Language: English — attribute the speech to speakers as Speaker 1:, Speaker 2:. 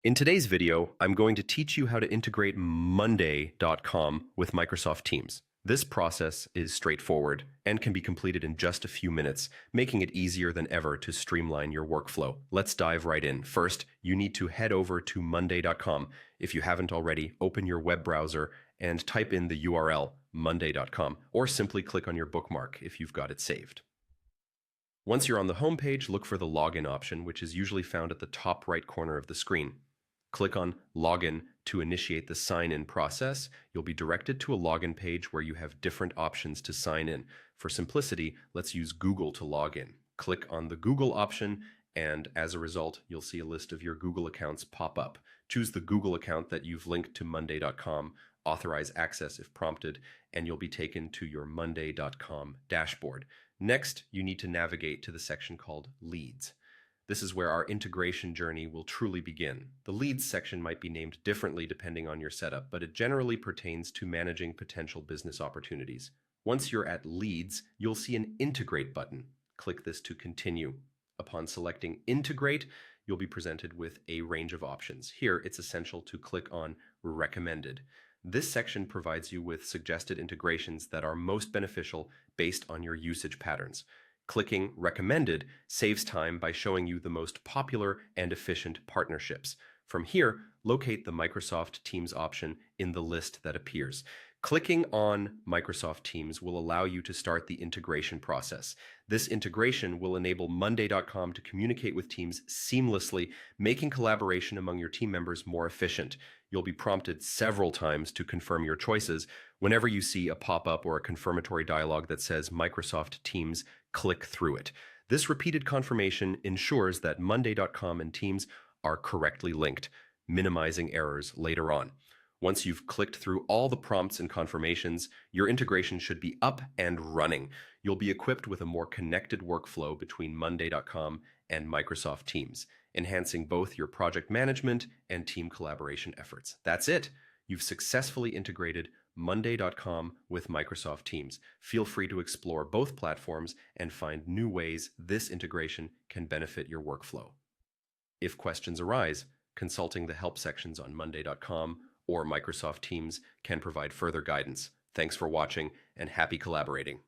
Speaker 1: In today's video, I'm going to teach you how to integrate Monday.com with Microsoft Teams. This process is straightforward and can be completed in just a few minutes, making it easier than ever to streamline your workflow. Let's dive right in. First, you need to head over to Monday.com. If you haven't already, open your web browser and type in the URL Monday.com, or simply click on your bookmark if you've got it saved. Once you're on the home page, look for the login option, which is usually found at the top right corner of the screen. Click on Login to initiate the sign-in process. You'll be directed to a login page where you have different options to sign in. For simplicity, let's use Google to log in. Click on the Google option, and as a result, you'll see a list of your Google accounts pop up. Choose the Google account that you've linked to Monday.com, authorize access if prompted, and you'll be taken to your Monday.com dashboard. Next, you need to navigate to the section called Leads. This is where our integration journey will truly begin. The Leads section might be named differently depending on your setup, but it generally pertains to managing potential business opportunities. Once you're at Leads, you'll see an Integrate button. Click this to continue. Upon selecting Integrate, you'll be presented with a range of options. Here, it's essential to click on Recommended. This section provides you with suggested integrations that are most beneficial based on your usage patterns. Clicking Recommended saves time by showing you the most popular and efficient partnerships. From here, locate the Microsoft Teams option in the list that appears. Clicking on Microsoft Teams will allow you to start the integration process. This integration will enable Monday.com to communicate with Teams seamlessly, making collaboration among your team members more efficient. You'll be prompted several times to confirm your choices. Whenever you see a pop-up or a confirmatory dialog that says Microsoft Teams, click through it. This repeated confirmation ensures that Monday.com and Teams are correctly linked, minimizing errors later on. Once you've clicked through all the prompts and confirmations, your integration should be up and running. You'll be equipped with a more connected workflow between Monday.com and Microsoft Teams, enhancing both your project management and team collaboration efforts. That's it. You've successfully integrated Monday.com with Microsoft Teams. Feel free to explore both platforms and find new ways this integration can benefit your workflow. If questions arise, consulting the help sections on Monday.com or Microsoft Teams can provide further guidance. Thanks for watching and happy collaborating.